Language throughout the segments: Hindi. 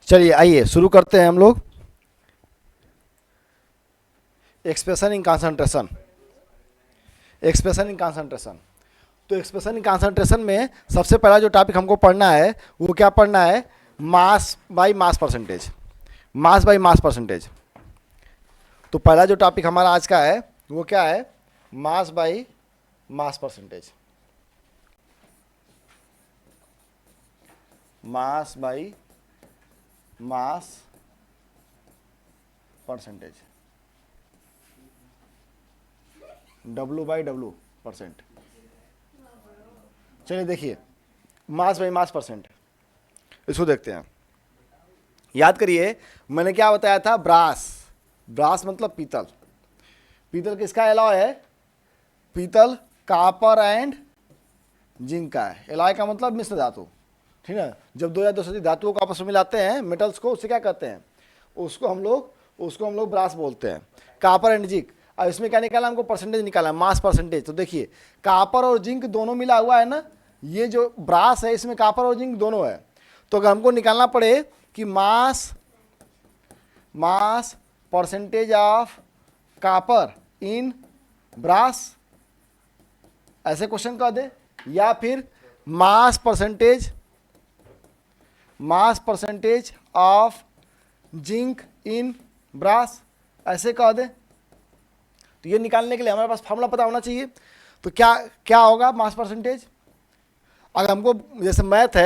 चलिए आइए शुरू करते हैं हम लोग। Expression in concentration. Expression in concentration. तो एक्सप्रेशन इन कंसंट्रेशन में सबसे पहला जो टॉपिक हमको पढ़ना है वो क्या पढ़ना है? Mass by mass percentage. Mass by mass percentage. तो पहला जो टॉपिक हमारा आज का है वो क्या है? Mass by mass percentage. Mass by mass percentage, W by W percent. चलिए देखिए, मास बाई मास परसेंट, इसको देखते हैं। याद करिए मैंने क्या बताया था? ब्रास। ब्रास मतलब पीतल। पीतल किसका एलॉय है? पीतल कापर एंड जिंक का है। एलॉय का मतलब मिश्र धातु, ठीक है। जब दो या दो से अधिक धातुओं को आपस में मिलाते हैं मेटल्स को, उससे क्या कहते हैं? उसको हम लोग ब्रास बोलते हैं। Copper and zinc. अब इसमें क्या निकाला हमको? परसेंटेज निकाला, मास परसेंटेज। तो देखिए कापर और जिंक दोनों मिला हुआ है ना, ये जो ब्रास है इसमें कापर और जिंक दोनों है। तो अगर हमको निकालना पड़े कि mass percentage of copper in brass, ऐसे क्वेश्चन कह दे, या फिर mass percentage of zinc in brass, ऐसे कह दे। तो ये निकालने के लिए हमारे पास फॉर्मूला पता होना चाहिए। तो क्या क्या होगा मास परसेंटेज? अगर हमको जैसे मैथ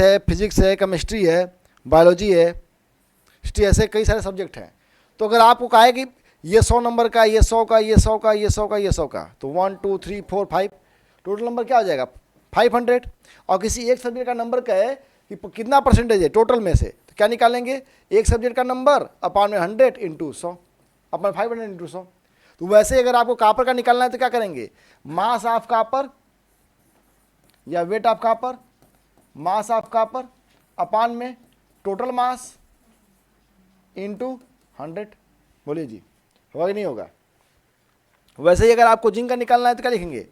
है, फिजिक्स है, केमिस्ट्री है, बायोलॉजी है, हिस्ट्री, ऐसे कई सारे सब्जेक्ट हैं। तो अगर आपको कहा है कि ये 100 नंबर का, ये 100 का, ये 100 का, ये 100 का, ये 100 का, तो 1 2 3 4 5 टोटल नंबर क्या हो जाएगा? 500। और किसी एक सब्जेक्ट का नंबर कहे कि कितना परसेंटेज है टोटल में से, तो क्या निकालेंगे? एक सब्जेक्ट का नंबर अपॉन में 100 इंटू 100 अपॉन 500 इंटू 100। तो वैसे अगर आपको कापर का निकालना है तो क्या करेंगे? मास ऑफ कापर या weight of copper, mass of copper upon में टोटल मास इंटू 100। बोलिए जी, होगा कि नहीं होगा? वैसे ही अगर आपको जिंक का निकालना है तो क्या लिखेंगे?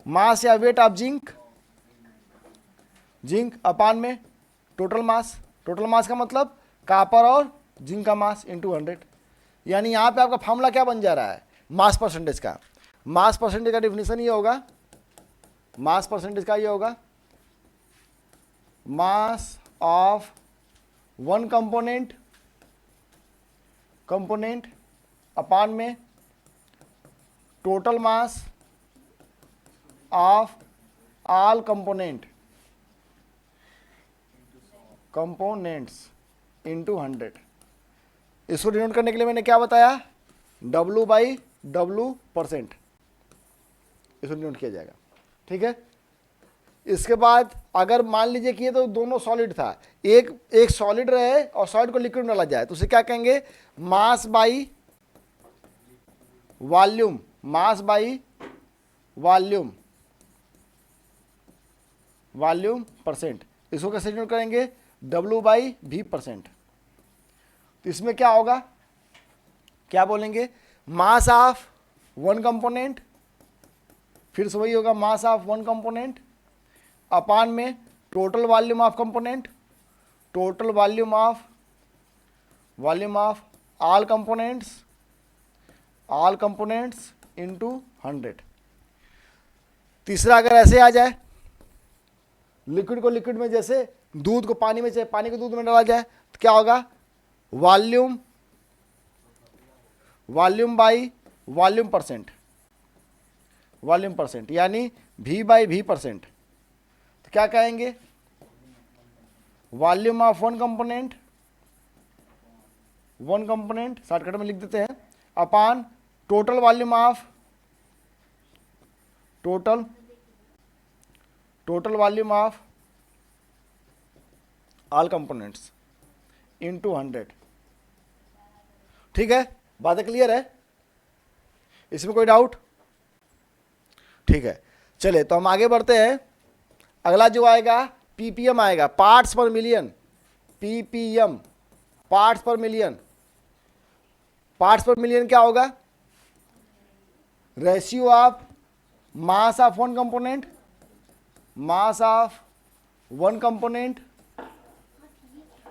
मास या वेट ऑफ जिंक अपॉन में टोटल मास। टोटल मास का मतलब कापर और जिंक का मास इंटू 100। यानी यहाँ पे आपका फॉर्मूला क्या बन जा रहा है? मास परसेंटेज का। मास परसेंटेज का डिफिनेशन ये होगा, मास परसेंटेज का ये होगा, mass of one component upon में total mass of all components into 100। इसको डिनोट करने के लिए मैंने क्या बताया? W बाई W परसेंट, इसको डिनोट किया जाएगा, ठीक है। इसके बाद अगर मान लीजिए कि ये तो दोनों सॉलिड था, एक सॉलिड रहे और सॉलिड को लिक्विड में डाला जाए, तो उसे क्या कहेंगे? Mass by volume. Mass by volume percent. इसको कैसे डिनोट करेंगे? W by V percent. तो इसमें क्या होगा? क्या बोलेंगे? मास ऑफ वन कंपोनेंट, फिर से वही होगा, mass of one component upon में total volume of component, total volume of all components into 100। तीसरा अगर ऐसे आ जाए, लिक्विड को लिक्विड में, जैसे दूध को पानी में, चाहे पानी को दूध में डाला जाए, तो क्या होगा? वॉल्यूम बाई वॉल्यूम परसेंट, यानी V बाई V परसेंट। तो क्या कहेंगे? Volume of one component shortcut में लिख देते हैं, upon total volume of all components into 100। ठीक है, बातें क्लियर है? इसमें कोई डाउट? ठीक है, चलिए तो हम आगे बढ़ते हैं। अगला जो आएगा ppm आएगा, parts per million. ppm parts per million. Parts per million क्या होगा? Ratio of mass of one component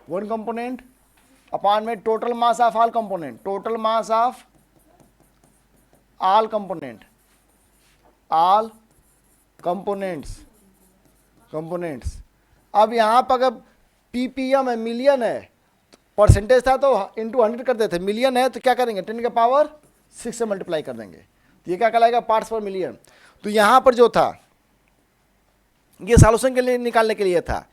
one component upon में total mass of all component, total mass of all component, all components. अब यहाँ पर अगर पीपीएम है, मिलियन है, परसेंटेज था तो इंटू 100 कर देते, मिलियन है तो क्या करेंगे 10 के पावर 6 से मल्टीप्लाई कर देंगे, तो ये क्या कहलाएगा पार्ट्स पर मिलियन। तो यहाँ पर जो था ये सॉल्यूशन के लिए निकालने के लिए था,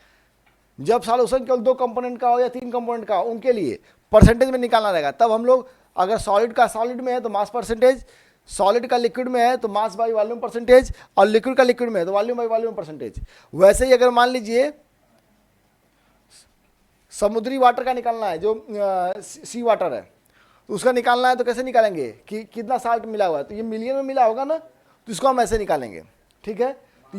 जब सॉल्यूशन केवल 2 कंपोनेंट का हो या 3 कंपोनेंट का, उनके लिए परसेंटेज में निकालना रहेगा। तब हम लोग अगर सॉलिड का सॉलिड में है तो मास परसेंटेज, सॉलिड का लिक्विड में है तो मास बाई वॉल्यूम परसेंटेज, और लिक्विड का लिक्विड में है तो वॉल्यूम बाई वॉल्यूम परसेंटेज। वैसे ही अगर मान लीजिए समुद्री वाटर का निकालना है, जो सी वाटर है, तो उसका निकालना है तो कैसे निकालेंगे कि कितना साल्ट मिला हुआ है, तो ये मिलियन में मिला होगा ना, तो इसको हम ऐसे निकालेंगे। ठीक है, तो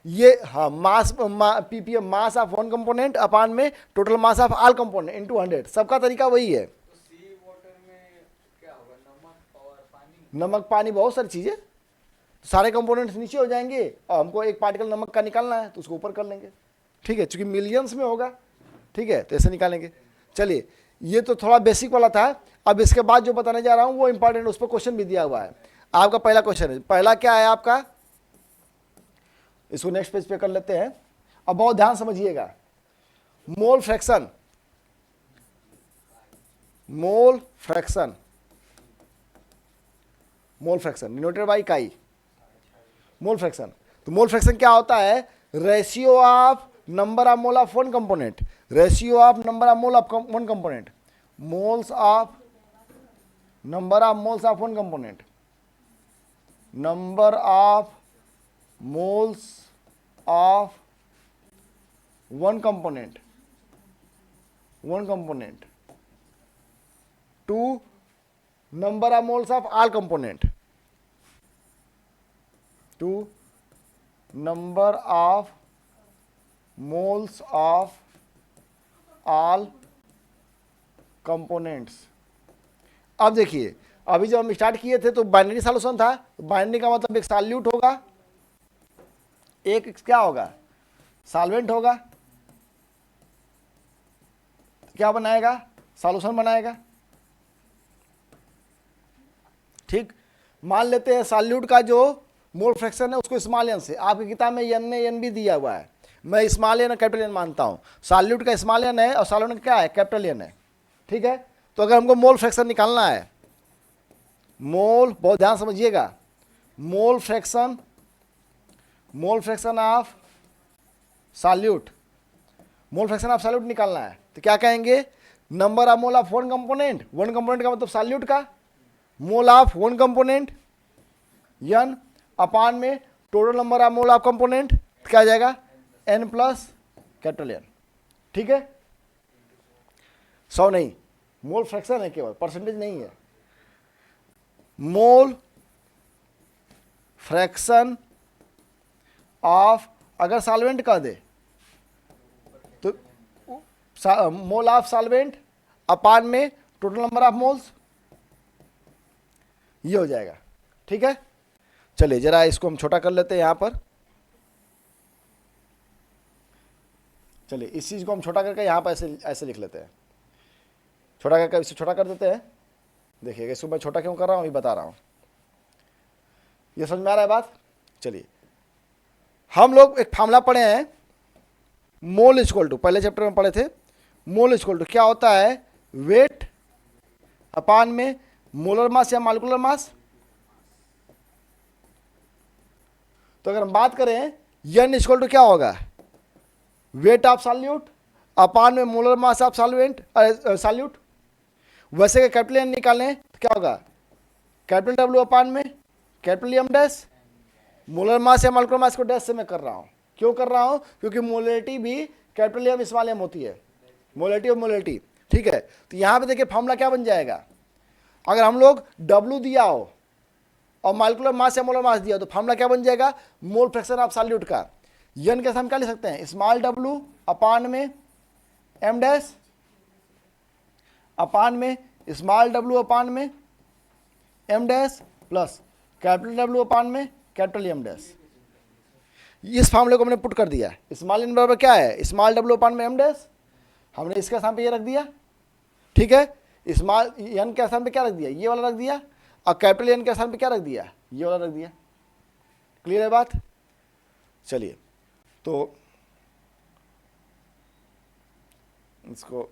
ये हाँ mass ppm mass of one component upon में total mass of all component into 100, सबका तरीका वही है। नमक पानी बहुत सारी चीज़ें, तो सारे कंपोनेंट्स नीचे हो जाएंगे और हमको एक पार्टिकल नमक का निकालना है तो उसको ऊपर कर लेंगे। ठीक है, चूंकि मिलियंस में होगा। ठीक है, तो ऐसे निकालेंगे। चलिए, ये तो थोड़ा बेसिक वाला था। अब इसके बाद जो बताने जा रहा हूँ वो इंपॉर्टेंट, उस पर क्वेश्चन भी दिया हुआ है। आपका पहला क्वेश्चन है, पहला क्या है आपका, इसको नेक्स्ट पेज पे कर लेते हैं। अब बहुत ध्यान समझिएगा, mole fraction, mole fraction, mole fraction denoted by chi, mole fraction. तो मोल फ्रैक्शन क्या होता है, ratio of number of mole of one component, ratio of number of mole of one component, moles of number of moles of one component, number of moles of one component to number of moles of all component, to number of moles of all components। अब देखिए, अभी जब हम स्टार्ट किए थे तो बाइनरी सॉल्यूशन था, बाइनरी का मतलब एक सॉल्यूट होगा, एक क्या होगा सॉल्वेंट होगा, क्या बनाएगा सॉल्यूशन बनाएगा। ठीक, मान लेते हैं सॉल्यूट का जो मोल फ्रैक्शन है उसको स्मॉल एन से, आपकी किताब में एन ने एन भी दिया हुआ है, मैं स्मॉल एन और कैपिटल एन मानता हूँ। सॉल्यूट का स्मॉल एन है और सॉल्वेंट का क्या है कैपिटल एन है। ठीक है, तो अगर हमको मोल फ्रैक्शन निकालना है, मोल, बहुत ध्यान समझिएगा, mole fraction of solute, mole fraction of solute निकालना है तो क्या कहेंगे, number of mole of one component, one component का मतलब सॉल्यूट का, मोल ऑफ वन कंपोनेंट n अपान में total number of mole of component क्या आ जाएगा n प्लस कैपिटल N। ठीक है, 100 नहीं, मोल फ्रैक्शन है केवल, परसेंटेज नहीं है। मोल फ्रैक्शन ऑफ, अगर सॉल्वेंट कह दे तो मोल ऑफ सॉल्वेंट अपान में टोटल नंबर ऑफ मोल्स, ये हो जाएगा। ठीक है, चलिए जरा इसको हम छोटा कर लेते हैं यहाँ पर। चलिए इस चीज़ को हम छोटा करके यहाँ पर ऐसे लिख लेते हैं, छोटा करके इसे छोटा कर देते हैं। देखिएगा इसको मैं छोटा क्यों कर रहा हूँ अभी बता रहा हूँ, ये समझ में आ रहा है बात। चलिए, हम लोग एक फार्मूला पढ़े हैं, मोल इक्वल टू, पहले चैप्टर में पढ़े थे, मोल इक्वल टू क्या होता है, वेट अपान में मोलर मास या मॉलिक्यूलर मास। तो अगर हम बात करें n इक्वल टू क्या होगा, वेट ऑफ सॉल्यूट अपान में molar mass of solvent solute. वैसे के कैपिटल N निकालें तो क्या होगा, कैपिटल W अपान में capital M dash, molar mass या मॉलिक्यूलर मास को डैश से मैं कर रहा हूँ, क्यों कर रहा हूँ, क्योंकि मोलरिटी भी कैपिटल M स्मॉल m होती है, मोलरिटी और मोलरिटी। ठीक है, तो यहाँ पे देखिए फॉर्मूला क्या बन जाएगा, अगर हम लोग W दिया हो और मॉलिक्यूलर मास या मोलर मास दिया तो फॉर्मूला क्या बन जाएगा, मोल फ्रैक्शन ऑफ सॉल्यूट का n के साथ हम क्या लिख सकते हैं, स्मॉल w अपान में m डैश अपान में स्मॉल w अपान में m dash plus capital W अपान में कैपिटल M डैश। इस फॉर्मूले को हमने पुट कर दिया, स्मॉल n बराबर क्या है, स्मॉल w अपान में m डैश। हमने इसके स्थान पे ये रख दिया, ठीक है। स्मॉल एन के स्थान पे क्या रख दिया, ये वाला रख दिया, और कैपिटल एन के स्थान पे क्या रख दिया, ये वाला रख दिया। क्लियर है बात? चलिए तो इसको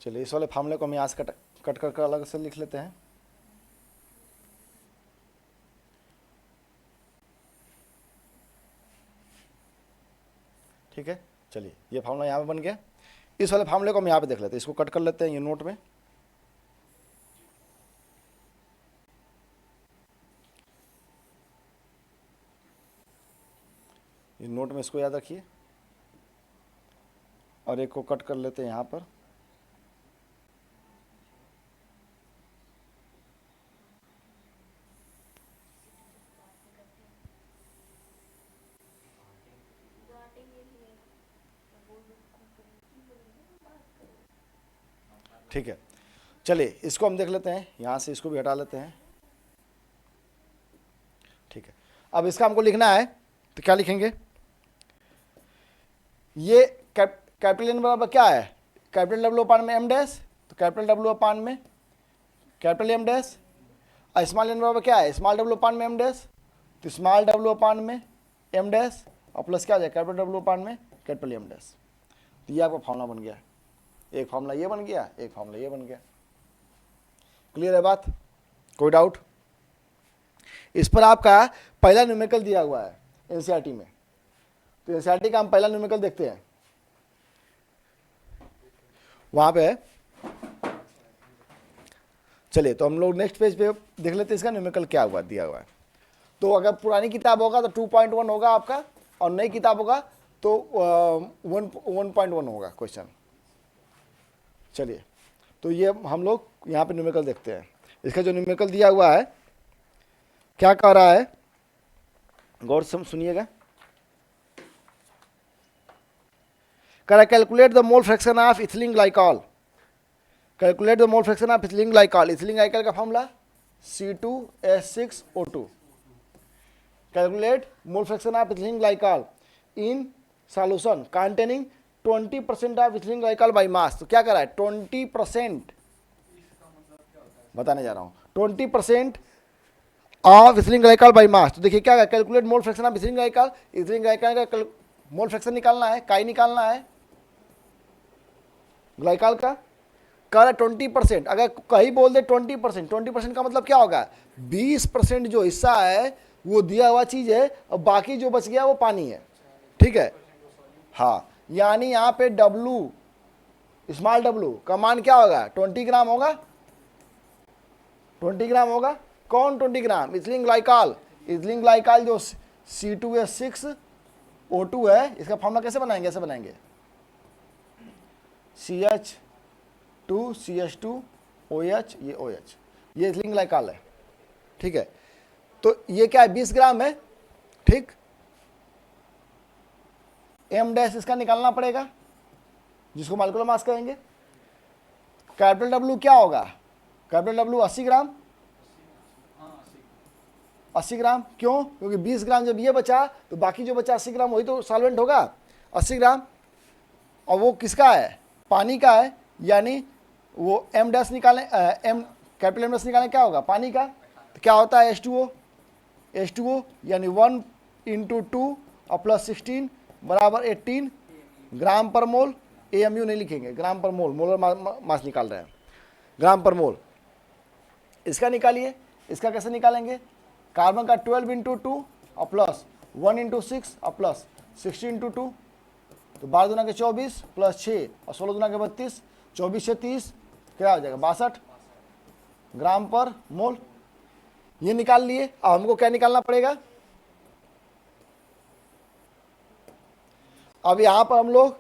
चलिए इस वाले फार्मूले को हम यहाँ से कट कर अलग से लिख लेते हैं। ठीक है, चलिए ये फार्मूला यहाँ पे बन गया। इस वाले फार्मूले को हम यहाँ पे देख लेते हैं, इसको कट कर लेते हैं ये नोट में। ये नोट में इसको याद रखिए, और एक को कट कर लेते हैं यहाँ पर। ठीक है, चलिए इसको हम देख लेते हैं, यहाँ से इसको भी हटा लेते हैं। ठीक है, अब इसका हमको लिखना है तो क्या लिखेंगे, ये कैपिटल एन बराबर क्या है, कैपिटल डब्ल्यू अपान में एम डैश, तो कैपिटल डब्ल्यू अपान में कैपिटल एम डैश, और स्मॉल एन बराबर क्या है, स्मॉल डब्ल्यू अपान में एम डैश, तो स्मॉल डब्ल्यू अपान में एम डैश, और प्लस क्या आ जाए कैपिटल डब्ल्यू अपान में कैपिटल एम डैश। तो ये आपका फॉर्मूला बन गया, एक फॉर्मूला ये बन गया, एक फॉर्मूला ये बन गया। क्लियर है बात? कोई डाउट? इस पर आपका पहला न्यूमेरिकल दिया हुआ है एनसीईआरटी में, तो एनसीईआरटी का हम पहला न्यूमेरिकल देखते हैं, वहां पे। चलिए तो हम लोग नेक्स्ट पेज पे देख लेते हैं इसका न्यूमेरिकल क्या हुआ दिया हुआ है। तो अगर पुरानी किताब होगा तो 2.1 होगा आपका, और नई किताब होगा तो 1.1 होगा क्वेश्चन। चलिए तो ये हम लोग यहाँ पे न्यूमेरिकल देखते हैं। इसका जो न्यूमेरिकल दिया हुआ है क्या कह रहा है, गौर से सुनिएगा। कह रहा है calculate the mole fraction of ethylene glycol, calculate the mole fraction of ethylene glycol. Ethylene glycol का formula C2H6O2। Calculate mole fraction of ethylene glycol in solution containing 20% of ethylene glycol by mass. तो क्या कर रहा है 20%, बताने जा रहा हूँ 20% of ethylene glycol by mass. तो देखिए क्या है, calculate mole fraction of ethylene glycol, ethylene glycol का मोल फ्रैक्शन निकालना है, काई निकालना है ग्लाइकॉल का। कह रहा 20%, अगर कहीं बोल दे 20%, 20% का मतलब क्या होगा 20% जो हिस्सा है वो दिया हुआ चीज है, और बाकी जो बच गया वो पानी है। ठीक है, हाँ, यानी यहाँ पे W स्मॉल W का मान क्या होगा 20 ग्राम होगा, 20 ग्राम होगा। कौन 20 ग्राम, इथिलीन ग्लाइकॉल। इथिलीन ग्लाइकॉल जो C2H6O2 है, इसका फॉर्मूला कैसे बनाएंगे, ऐसे बनाएंगे CH2CH2OH, ये OH, ये इथिलीन ग्लाइकॉल है। ठीक है, तो ये क्या है 20 ग्राम है। ठीक, एम डैश इसका निकालना पड़ेगा, जिसको मॉलिक्यूलर मास कहेंगे। कैपिटल डब्ल्यू क्या होगा, कैपिटल डब्ल्यू 80 ग्राम, 80 ग्राम। क्यों, क्योंकि 20 ग्राम जब ये बचा तो बाकी जो बचा 80 ग्राम वही तो सॉल्वेंट होगा, 80 ग्राम। और वो किसका है, पानी का है, यानी वो एम डैश निकालें, एम कैपिटल एम डैश निकालें क्या होगा पानी का। तो क्या होता है H2O यानी 1 × 2 और प्लस 16 बराबर 18 ग्राम पर मोल। AMU नहीं लिखेंगे, ग्राम पर मोल, मोलर मास निकाल रहे हैं, ग्राम पर मोल। इसका निकालिए, इसका कैसे निकालेंगे, कार्बन का 12 × 2 और प्लस 1 × 6 और प्लस 16 × 2, तो 12 दूना के 24 प्लस 6 और 16 दूना के 32, 24 से 30 क्या हो जाएगा 62 ग्राम पर मोल। ये निकाल लिए। अब हमको क्या निकालना पड़ेगा, अब यहां पर हम लोग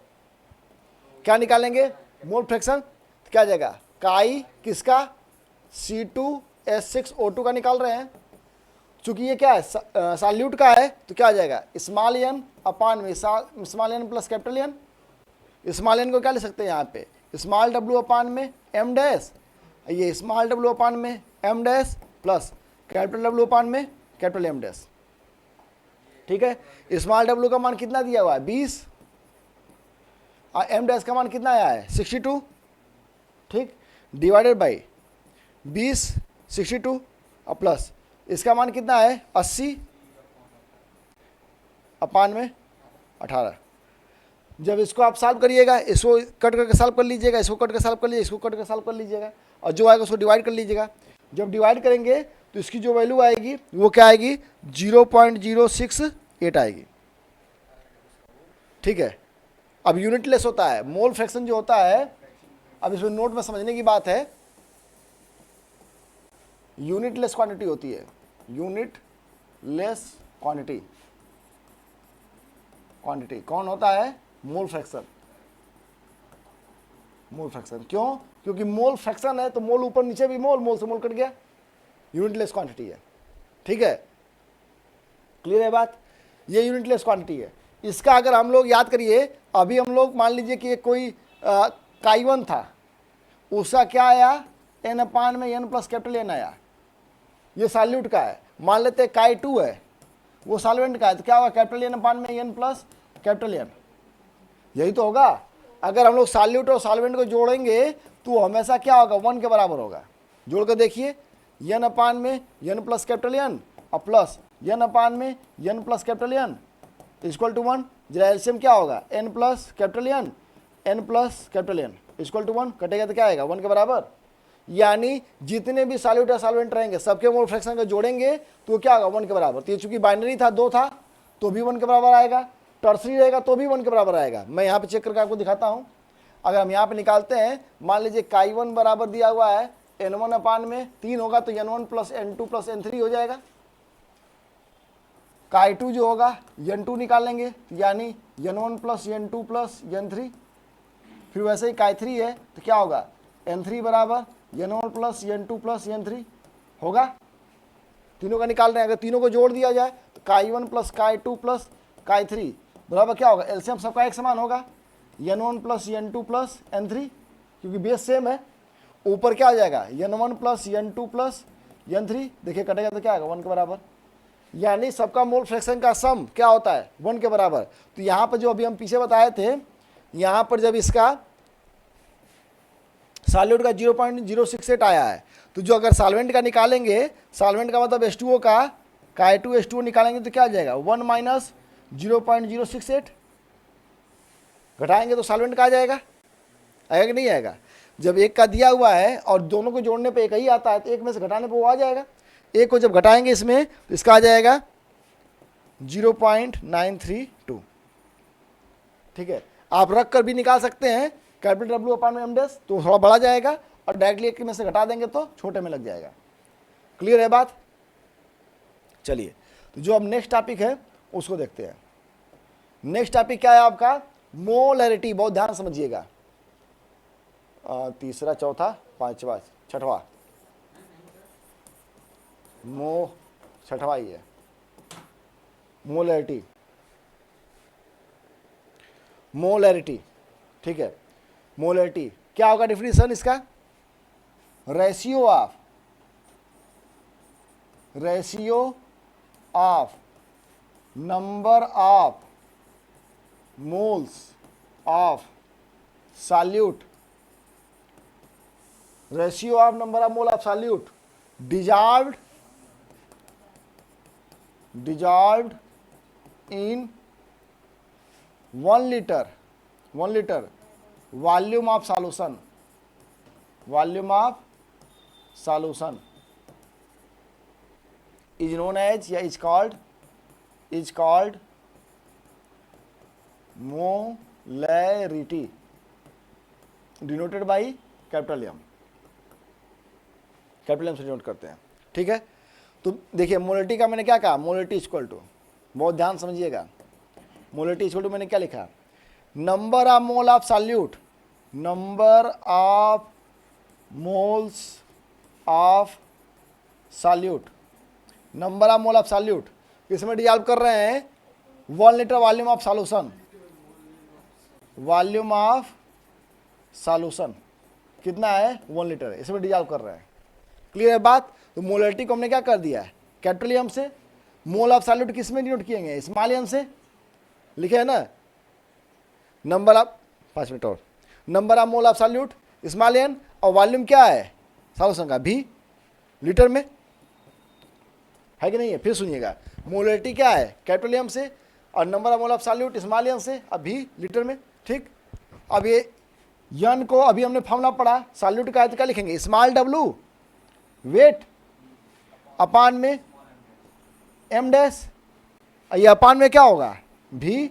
क्या निकालेंगे? मोल फ्रैक्शन। तो क्या आ जाएगा? काई किसका? C2H6O2 का निकाल रहे हैं। चूंकि ये क्या है, सॉल्यूट का है, तो क्या आ जाएगा? स्मॉल एन अपान में small n plus capital N. Small n को क्या ले सकते हैं यहाँ पे? स्मॉल डब्ल्यू अपान में एम डैश, ये स्मॉल डब्ल्यू अपान में M dash plus capital W upon में कैपिटल एम डैश। ठीक है, स्मॉल डब्ल्यू का मान कितना दिया हुआ है? 20, और एम डैश का मान कितना आया है? 62। ठीक, डिवाइडेड बाई 20 62 और प्लस इसका मान कितना है? 80 अपान में 18। जब इसको आप सॉल्व करिएगा, इसको कट करके सॉल्व कर लीजिएगा, इसको कट कर सॉल्व कर लीजिए, इसको कट कर सॉल्व कर लीजिएगा, और जो आएगा उसको डिवाइड कर लीजिएगा। जब डिवाइड करेंगे तो इसकी जो वैल्यू आएगी वो क्या आएगी? 0.068 आएगी। ठीक है, अब यूनिट लेस होता है, मोल फ्रैक्शन जो होता है, अब इसमें नोट में समझने की बात है, यूनिट लेस क्वांटिटी होती है, यूनिट लेस क्वांटिटी। क्वांटिटी कौन होता है? मोल फ्रैक्शन। मोल फ्रैक्शन क्यों? क्योंकि मोल फ्रैक्शन है तो मोल ऊपर नीचे भी मोल, मोल से मोल कट गया, यूनिट लेस क्वांटिटी है। ठीक है, क्लियर है बात? ये यूनिट लेस क्वांटिटी है। इसका अगर हम लोग याद करिए, अभी हम लोग मान लीजिए कि कोई काई1 था, उसका क्या आया? एन अपान में एन प्लस कैपिटल एन आया, ये सॉल्यूट का है। मान लेते हैं काई2 है, वो सॉल्वेंट का है, तो क्या होगा? कैपिटल एन अपान में एन प्लस कैपिटल एन, यही तो होगा। अगर हम लोग सॉल्यूट और सॉल्वेंट को जोड़ेंगे तो हमेशा क्या होगा? 1 के बराबर होगा। जोड़ कर देखिए, एन अपान में एन प्लस कैपिटल एन और प्लस एन अपान में n plus capital N equal to 1। जरा एलसीएम क्या होगा? N plus capital N plus capital N equal to 1। कटेगा तो क्या आएगा? 1 के बराबर। यानी जितने भी सॉल्यूट या सॉल्वेंट रहेंगे सबके मोल फ्रैक्शन को जोड़ेंगे तो क्या होगा? 1 के बराबर। तो ये चूंकि बाइनरी था, 2 था, तो भी 1 के बराबर आएगा, टर्सरी रहेगा तो भी 1 के बराबर आएगा। मैं यहाँ पे चेक करके आपको दिखाता हूँ। अगर हम यहाँ पे निकालते हैं, मान लीजिए काई1 बराबर दिया हुआ है n1 अपान में 3 होगा, तो n1 plus n2 plus n3 हो जाएगा। काई2 जो होगा n2 निकालेंगे, यानी n1 plus n2 plus n3। फिर वैसे ही काई3 है तो क्या होगा? n3 बराबर n1 plus n2 plus n3 होगा। तीनों का निकाल रहे हैं, अगर तीनों को जोड़ दिया जाए तो काई1 प्लस काई2 प्लस काई3 बराबर क्या होगा? एलसीएम सबका एक समान होगा, n1 plus n2 plus n3, क्योंकि बेस सेम है। ऊपर क्या आ जाएगा? n1 plus n2 plus n3। देखिए कटेगा तो क्या आएगा? 1 के बराबर। यानी सबका मोल फ्रैक्शन का सम क्या होता है? 1 के बराबर। तो यहाँ पर जो अभी हम पीछे बताए थे, यहाँ पर जब इसका सॉल्यूट का 0.068 आया है, तो जो अगर सॉल्वेंट का निकालेंगे, सॉल्वेंट का मतलब H2O का, काई2 H2O निकालेंगे तो क्या आ जाएगा? 1 माइनस 0.068। घटाएंगे तो सॉल्वेंट का आ जाएगा, आएगा कि नहीं आएगा? जब एक का दिया हुआ है और दोनों को जोड़ने पे एक ही आता है, तो एक में से घटाने पे वो आ जाएगा। एक को जब घटाएंगे इसमें तो इसका आ जाएगा 0.932। ठीक है, आप रख कर भी निकाल सकते हैं कैपिटल डब्ल्यू अपान में एम डैश, तो थोड़ा बड़ा जाएगा, और डायरेक्टली एक में से घटा देंगे तो छोटे में लग जाएगा। क्लियर है बात? चलिए, तो जो अब नेक्स्ट टॉपिक है उसको देखते हैं। नेक्स्ट टॉपिक क्या है आपका? मोलैरिटी। बहुत ध्यान समझिएगा। तीसरा, चौथा, पांचवा, छठवा, छठवा ही है मोलैरिटी। मोलैरिटी, ठीक है। मोलैरिटी क्या होगा डेफिनेशन इसका? Ratio of number of moles of solute, ratio of number of mole of solute dissolved in 1 liter volume of solution is known as, या is called molarity, denoted by capital M. Capital M से डिनोट करते हैं। ठीक है, तो देखिए मोलैरिटी का मैंने क्या कहा? मोलैरिटी इक्वल टू, बहुत ध्यान समझिएगा, मोलैरिटी इक्वल टू मैंने क्या लिखा? Number of mole of solute number of moles of solute, number of mole of solute, इसमें डिजॉल्व कर रहे हैं 1 litre volume of solution, volume of solution कितना है 1 लीटर है, इसमें डिजॉल्व कर रहे हैं। क्लियर है बात। तो मोलरिटी को हमने क्या कर दिया है कैपिटल एम से, मोल ऑफ सॉल्यूट किस में डिनोट किए स्मॉल एम से, लिखे है ना, नंबर ऑफ 5 मिनट और, number of mole of solute small n, और वॉल्यूम क्या है सॉल्यूशन का भी लीटर में है कि नहीं है। फिर सुनिएगा, मोलरिटी क्या है कैपिटल एम से, और number of mole of solute small n से, अब भी लीटर में। ठीक, अब ये यन को अभी हमने फॉर्मूला पढ़ा सॉल्यूट का, तो क्या लिखेंगे स्मॉल डब्लू वेट अपान में एम डैश, ये अपान में क्या होगा भी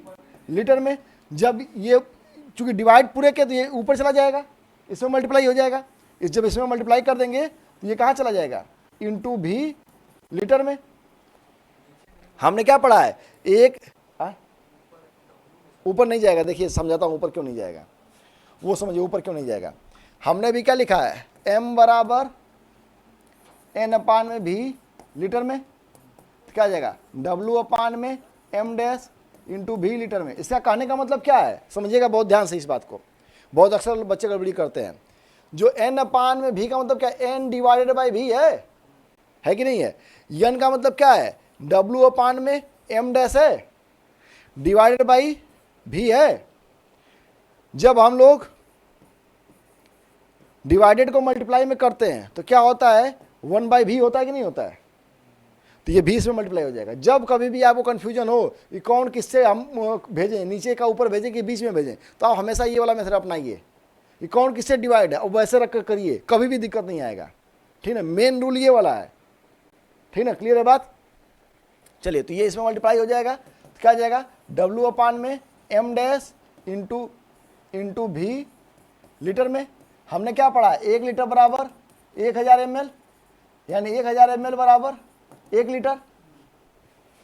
लीटर में। जब ये चूंकि डिवाइड पूरे के तो ये ऊपर चला जाएगा, इसमें मल्टीप्लाई हो जाएगा, जब इसमें मल्टीप्लाई कर देंगे तो ये कहाँ चला जाएगा इंटू भी लीटर में। हमने क्या पढ़ा है एक ऊपर नहीं जाएगा, देखिए समझाता हूँ ऊपर क्यों नहीं जाएगा, वो समझिए ऊपर क्यों नहीं जाएगा। हमने भी क्या लिखा है m बराबर n अपान में भी लीटर में, तो क्या आ जाएगा w अपान में m डैश इंटू भी लीटर में। इसका कहने का मतलब क्या है समझिएगा बहुत ध्यान से इस बात को, बहुत अक्सर बच्चे गड़बड़ी करते हैं। जो n अपान में भी का मतलब क्या n डिवाइडेड बाई भी है कि नहीं है। n का मतलब क्या है w अपान में m डैश है डिवाइडेड बाई भी है। जब हम लोग डिवाइडेड को मल्टीप्लाई में करते हैं तो क्या होता है 1 बाई भी होता है कि नहीं होता है, तो ये 20 में मल्टीप्लाई हो जाएगा। जब कभी भी आपको कन्फ्यूजन हो कि कौन किससे हम भेजें, नीचे का ऊपर भेजें कि बीच में भेजें, तो आप हमेशा ये वाला मेथड अपनाइए कि कौन किससे डिवाइड है और वैसे रख कर करिए, कभी भी दिक्कत नहीं आएगा। ठीक है, मेन रूल ये वाला है। ठीक है, क्लियर है बात। चलिए, तो ये इसमें मल्टीप्लाई हो जाएगा, तो क्या आ जाएगा डब्ल्यू अपान में एम डैश इंटू भी लीटर में। हमने क्या पढ़ा 1 लीटर बराबर 1000 ml, यानी 1000 ml बराबर 1 लीटर।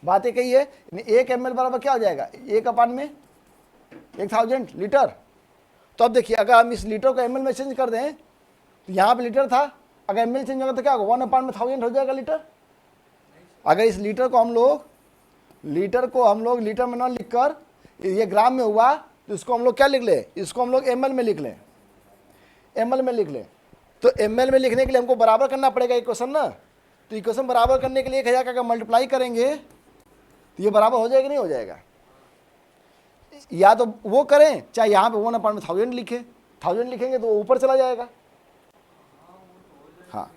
बात एक ही है, 1 ml बराबर क्या हो जाएगा 1 अपान में 1000 लीटर। तो अब देखिए अगर हम इस लीटर को ml में चेंज कर दें तो यहाँ पे लीटर था, अगर ml चेंज होगा तो क्या होगा 1 अपान में 1000 हो जाएगा लीटर। अगर इस लीटर को हम लोग लीटर में ना लिख कर ये ग्राम में हुआ तो इसको हम लोग क्या लिख ले, इसको हम लोग ml में लिख लें, ml में लिख लें। तो ml में लिखने के लिए हमको बराबर करना पड़ेगा इक्वेशन ना, तो इक्वेशन बराबर करने के लिए 1000 का अगर मल्टीप्लाई करेंगे तो ये बराबर हो जाएगा नहीं हो जाएगा। या तो वो करें चाहे यहाँ पे 1 अपान में 1000 लिखे, 1000 लिखेंगे तो वो ऊपर चला जाएगा। हाँ,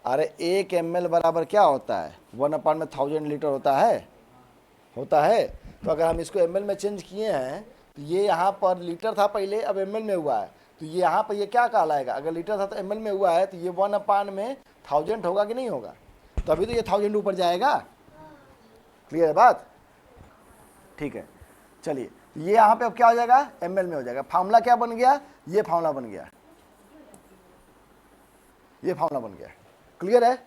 अरे 1 ml बराबर क्या होता है 1 अपान में 1000 लीटर होता है। तो अगर हम इसको ml में चेंज किए हैं तो ये यहाँ पर लीटर था पहले, अब ml में हुआ है, तो ये यहाँ पर ये क्या कहलाएगा, अगर लीटर था तो ml में हुआ है तो ये 1 अपान में 1000 होगा कि नहीं होगा, तभी तो ये 1000 ऊपर जाएगा। क्लियर है बात। ठीक है, चलिए ये यहाँ पे अब क्या हो जाएगा ml में हो जाएगा। फार्मूला क्या बन गया, ये फार्मूला बन गया, ये फार्मूला बन गया। क्लियर है।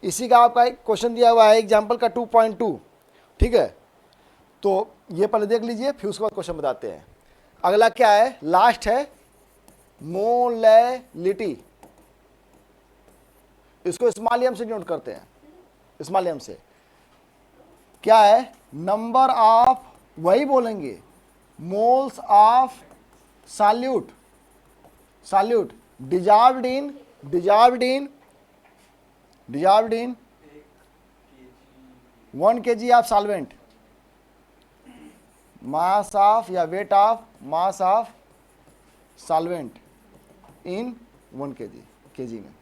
इसी का आपका एक क्वेश्चन दिया हुआ है एग्जाम्पल का 2.2। ठीक है, तो ये पहले देख लीजिए फिर उसके बाद क्वेश्चन बताते हैं। अगला क्या है, लास्ट है मोलैलिटी। इसको स्मॉल एम से नोट करते हैं, स्मॉल एम से क्या है नंबर ऑफ, वही बोलेंगे moles of solute dissolved in 1 kg of solvent, mass of या weight of mass of solvent in 1 kg में।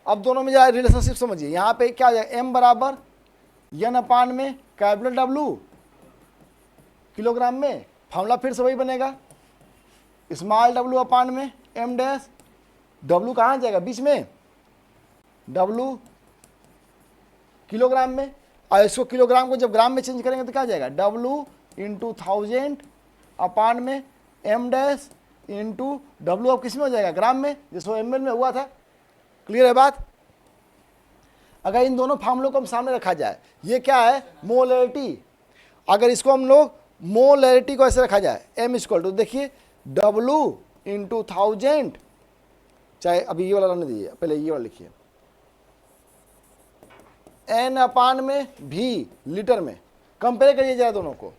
अब दोनों में जाए रिलेशनशिप समझिए, यहाँ पे क्या हो जाएगा m बराबर n अपान में कैपिटल W किलोग्राम में, फॉर्मूला फिर से वही बनेगा स्मॉल w अपान में m डैश, W कहाँ जाएगा बीच में, W किलोग्राम में, और इसको किलोग्राम को जब ग्राम में चेंज करेंगे तो क्या जाएगा W इंटू 1000 अपान में m डैश इंटू W अब किस में हो जाएगा ग्राम में, जिसको ml में हुआ था। क्लियर है बात। अगर इन दोनों फार्मूलों को हम सामने रखा जाए, ये क्या है मोलैलिटी, अगर इसको हम लोग मोलैरिटी को ऐसे रखा जाए, m इक्वल टू, देखिए W इंटू 1000, चाहे अभी ये वाला रहने दीजिए, पहले ये वाला लिखिए, n अपान में v लीटर में। कंपेयर करिए जरा दोनों को,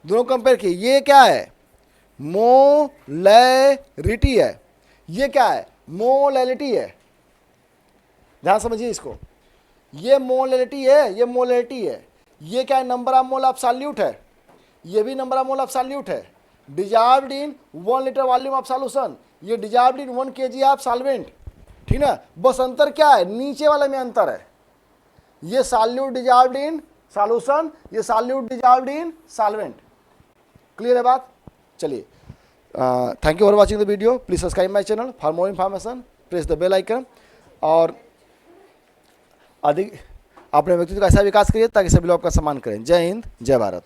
दोनों कंपेयर किए। ये क्या है? मोलैरिटी है, ये क्या है? मोलैरिटी है। ध्यान समझिए इसको, ये मोलैरिटी है, ये मोलैरिटी है। ये क्या है? नंबर ऑफ मोल एब्सोल्यूट है, ये भी नंबर ऑफ मोल एब्सोल्यूट है। Dissolved in 1 litre volume of solution, ये dissolved in 1 kg of solvent, ठीक ना। बस अंतर क्या है? नीचे वाले में अंतर है, ये सॉल्यूट डिजॉल्व्ड इन सॉल्यूशन, ये solute dissolved in solvent. Clear है बात? चलिए, thank you for watching the video. Please subscribe my channel for more information, press the bell icon, और अधिक अपने व्यक्तित्व का ऐसा विकास करिए ताकि सभी लोग आपका सम्मान करें। जय हिंद, जय भारत।